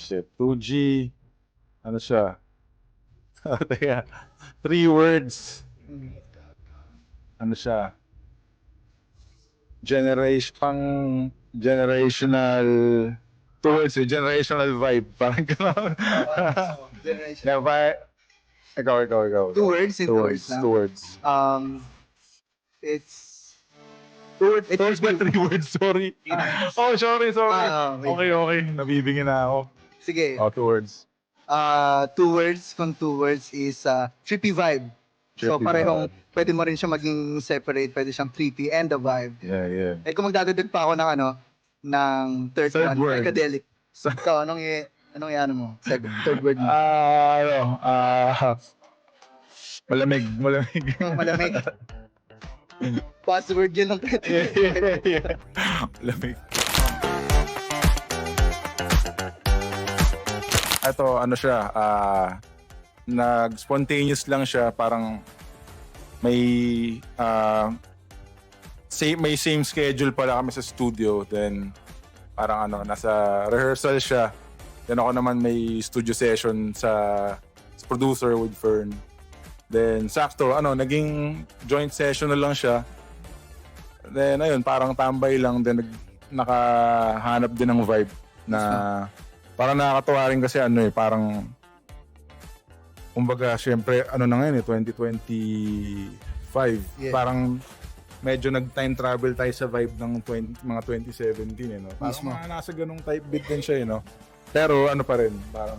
shit. 2G. Ano siya? Teka. 3 words. Ano siya? Generational. 2 words eh. Generational vibe. Parang gano'n. Generation. Na vibe. Ikaw. 2 words in 2 2 words. words lang. 2 words. It's 2 words. 2 words ba 3 words? Sorry. Oh, sorry. wait. Okay. Nabibigyan na ako. sige. Oh, 2 words. 2 words kung 2 words is trippy vibe. So Trippy parehong vibe. pwede mo rin siya maging separate, pwede siyang trippy and the vibe. Yeah. Eh kung magdadagdag pa ako ng ng third Third one, word. psychedelic. Ikaw, anong i-ano mo? Third word mo. Malamig. Malamig. Password yun ng Yeah. Malamig. Ito, ano siya, nag-spontaneous lang siya, parang may same schedule pala kami sa studio, then parang nasa rehearsal siya, then ako naman may studio session sa producer with Fern. Then sakto, naging joint session na lang siya. Then ayun, parang tambay lang, then nakahanap din ng vibe na parang nakakatuwa rin kasi parang kumbaga syempre na ngayon 2025. Yeah. Parang medyo nag-time travel tayo sa vibe ng mga 2017 no. Parang Mismo. nasa ganung type beat din siya no. Pero pa rin, parang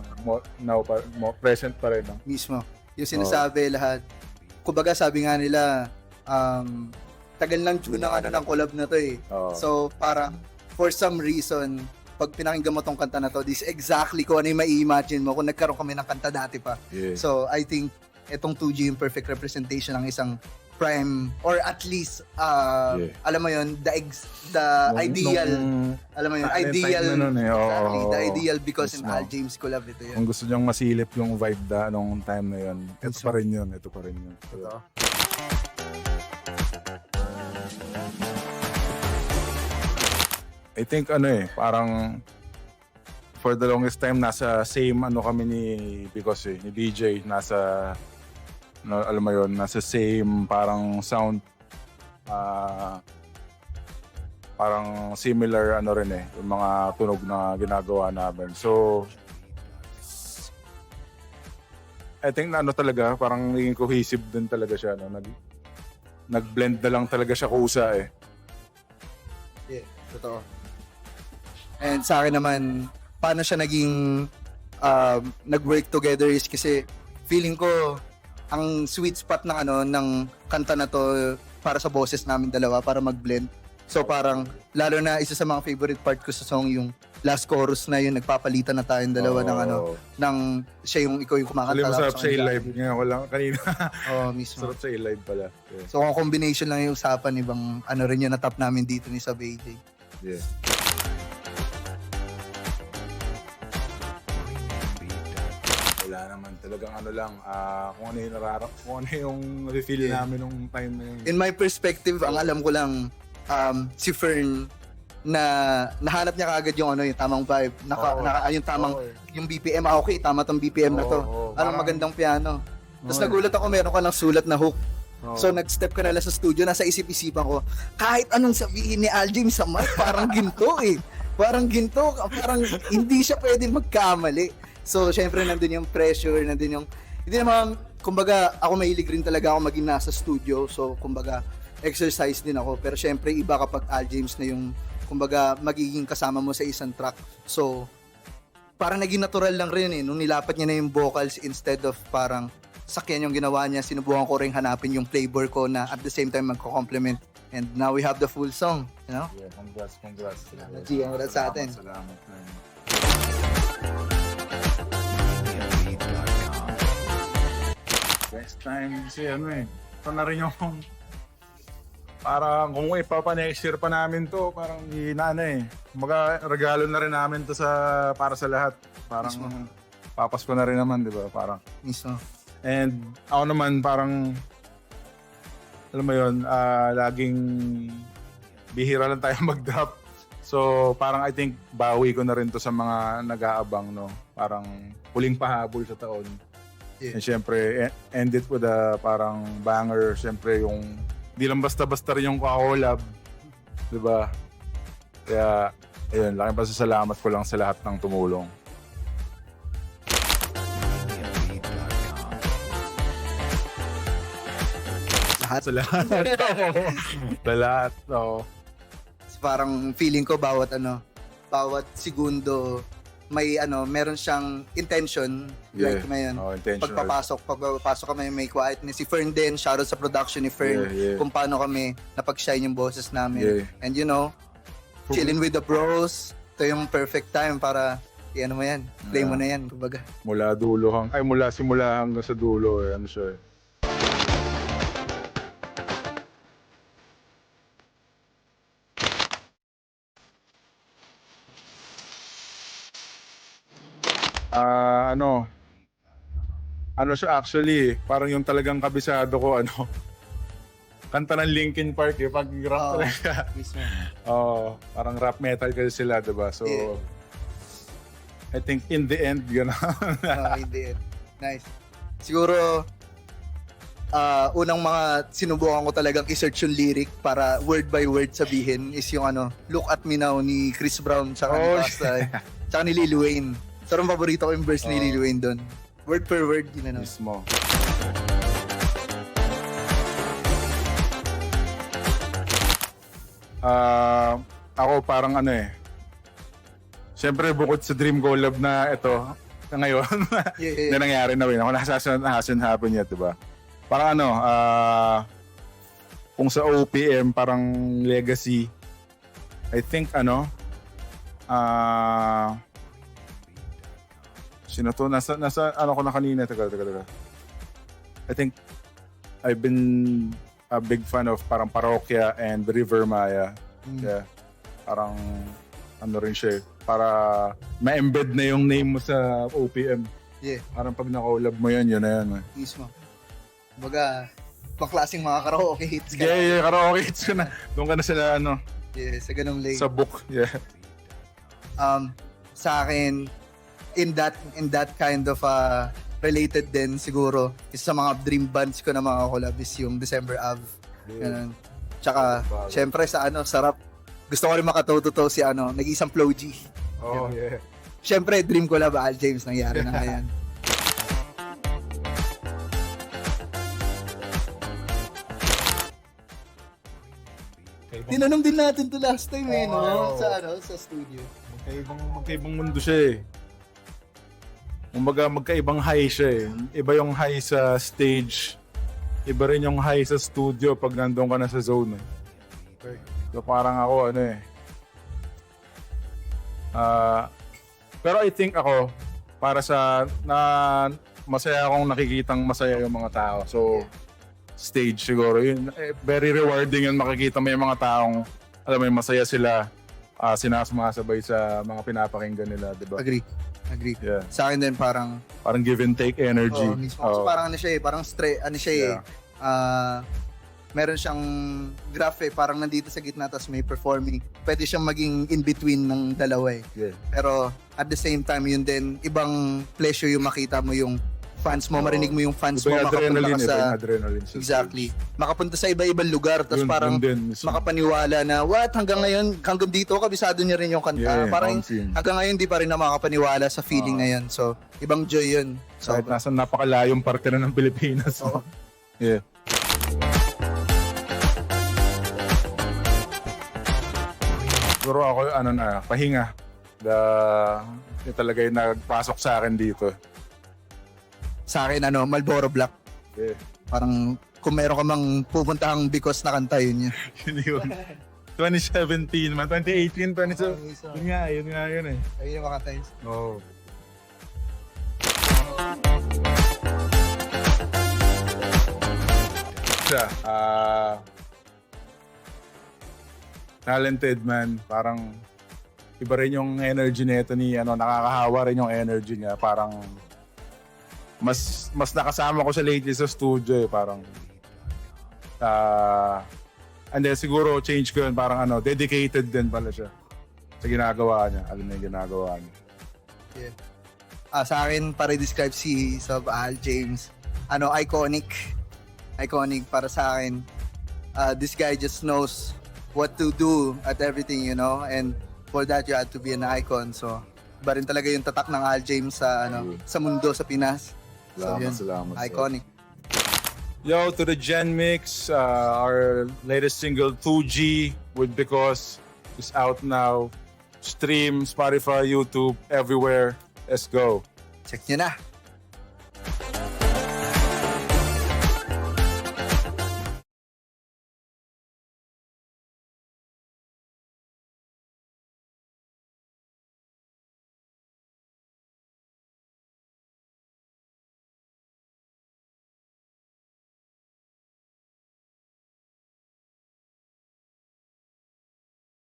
present pa rin no. Mismo. Yung sinasabi lahat. Kumbaga sabi nga nila, tagal ng tune ng collab na to eh. Oo. So parang for some reason, pag pinakinggan mo tong kanta na to, this is exactly kung ano yung mai-imagine mo kung nagkaroon kami ng kanta dati pa. Yeah. So I think itong 2G yung perfect representation ng isang prime or at least alam mo yun, the ideal, alam mo yun, ideal, exactly, the ideal because in Mismo. Al James collab ito yun. Kung gusto niyong masilip yung vibe nung time na yun, ito pa rin yun. Ito. I think parang for the longest time nasa same kami ni because ni BJ nasa alam mo yun, nasa same parang sound parang similar rin yung mga tunog na ginagawa namin. So I think na talaga parang naging cohesive din talaga siya nag-blend na lang talaga siya kusa eh. Yeah, totoo. And sa akin naman, paano siya naging nag-work together is kasi feeling ko ang sweet spot ng kanta na to para sa boses namin dalawa para mag-blend. So parang lalo na isa sa mga favorite part ko sa song yung last chorus na yun, nagpapalitan na tayong dalawa ng siya yung ikaw yung kumakanta. Alam mo, sarap sa live ngayon ko lang kanina. Mismo. Sarap sa live pala. Yeah. So kung combination lang yung usapan, ibang rin yun na top namin dito ni Sab AJ. Yeah. Wala naman talagang lang kung ano yung kung ano yung feel namin nung time na yun. In my perspective, ang alam ko lang si Fern na nahanap niya kaagad yung yung tamang vibe, yung tamang yung BPM, okay, tama tong BPM na to. Anong magandang piano. Tapos nagulat ako, meron ka ng sulat na hook. So nag-step ka na lang sa studio, nasa isip-isipan ko, kahit anong sabihin ni Al James sa mic, parang ginto eh. Parang ginto, parang hindi siya pwede magkamali. So syempre nandun yung pressure, nandun yung, hindi naman, kumbaga ako mahilig rin talaga ako maging nasa studio. So kumbaga exercise din ako. Pero syempre iba kapag Al James na yung, kumbaga magiging kasama mo sa isang track. So parang naging natural lang rin eh, nung nilapat niya na yung vocals instead of parang sakyan yung ginawa niya, sinubukan ko rin hanapin yung flavor ko na at the same time magko-complement. And now we have the full song, you know? Yeah, congrats. G, congrats sa atin. Salamat. Next time, kasi ito na rin yung parang kung ipapa-next year pa namin to, parang regalo na rin namin to para sa lahat. Parang papasko na rin naman, di ba? Parang Mismo. and ako naman parang alam mo yun, laging bihira lang tayo mag-drop So, parang I think bawi ko na rin to sa mga nag-aabang, no? Parang huling pahabol sa taon. Yeah. And syempre, end it with a parang banger. Syempre, yung hindi lang basta-basta rin yung collab. Diba? Kaya, ayun, laking pasasalamat ko lang sa lahat ng tumulong. Lahat. Sa lahat. Sa lahat, oo. Parang feeling ko bawat segundo may meron siyang intention, Yeah. like ngayon. Oh, intentional. Pagpapasok kami may quietness. Si Fern din, shoutout sa production ni Fern, Yeah. kung paano kami napag-shine yung boses namin. Yeah. And chilling with the bros, ito yung perfect time para mo yan, play mo na yan, kumbaga. Mula simula hanggang sa dulo, ano siya eh. Ano siya actually, parang yung talagang kabisado ko, kanta ng Linkin Park pag rap talaga. Mismo. Parang rap metal kasi sila, diba? So, Yeah. I think in the end, Hindi. Nice. Siguro, unang mga sinubukan ko talagang i-search yung lyric para word by word sabihin is yung Look at Me Now ni Chris Brown tsaka ni Basta, tsaka ni Lil Wayne. Pero ang paborito ko yung verse ni Lil Wayne doon. Word per word, yun mismo. Ako parang siyempre bukod sa Dream Collab na ito, ngayon, na nangyari na rin. Ako hasn't happened yet, diba? Parang kung sa OPM, parang legacy, I think sino to? Nasa ko na kanina. Teka. I think I've been a big fan of parang Parokya and River Maya. Yeah. Parang rin siya para ma-embed na yung name mo sa OPM. Yeah. Parang pag na-collab mo yun na yan. Mismo. Kumbaga, pang-klaseng mga karaoke hits ka. Yeah, karaoke hits ka na. Doon ka na sila Yeah, sa ganung lane. sa book. Yeah. Sa akin, in that kind of related din siguro, isa sa mga dream bands ko na mga collab is yung December Ave. Ganun. Tsaka, syempre sa sarap. Gusto ko rin makatoto si nag-isang Flow G. Oh, yeah. Syempre, dream collab Al James nangyari na ngayon. Tinanong din natin to last time no? Sa studio. Magkaibang mundo siya eh. Kumbaga magkaibang high siya eh. Iba yung high sa stage. Iba rin yung high sa studio pag nandun ka na sa zone eh. So parang ako pero I think ako para sa masaya akong nakikitang masaya yung mga tao. So stage siguro yun, very rewarding yun makikita mo yung mga taong alam mo yung masaya sila, sinasabay sa mga pinapakinggan nila, di ba? Agree. Yeah. Sa akin din parang give and take energy. Mismo. So parang parang meron siyang graph parang nandito sa gitna tapos may performing. Pwede siyang maging in between ng dalawa eh. Yeah. Pero at the same time yun din ibang pleasure yung makita mo yung fans mo, marinig mo yung fans mo, makapunta ka sa adrenaline exactly. Makapunta sa iba-ibang lugar tapos parang makapaniwala na hanggang ngayon, hanggang dito kabisado niya rin yung kanta. Yeah, parang hanggang ngayon di pa rin na makapaniwala sa feeling na yun. So, ibang joy yun. So, kahit nasa napakalayong parte na ng Pilipinas. Yeah. Siguro ako pahinga. Yung talaga yung nagpasok sa akin dito. Sa akin Marlboro Black. Yeah. Parang kung meron ka mang pupuntahang because na kanta yun. Yun. 2017 man, 2018, 2017. Yun nga yun eh. Ayun yung mga times. Oo. Siya, talented man, parang iba rin yung energy nito nakakahawa rin yung energy niya, parang mas nakasama ko siya lately sa studio parang and then siguro change ko yun, parang dedicated din pala siya. sa ginagawa niya. Alam niya yung ginagawa niya. Sa akin, para describe si Sub Al James, iconic. Iconic para sa akin. This guy just knows what to do at everything, you know, and for that you had to be an icon. So, iba rin talaga yung tatak ng Al James sa mundo, sa Pinas. So, yun, Salamat. iconic. Yo, to the Gen Mix, our latest single 2G with Because is out now. Stream, Spotify, YouTube, everywhere. Let's go. Check nyo na.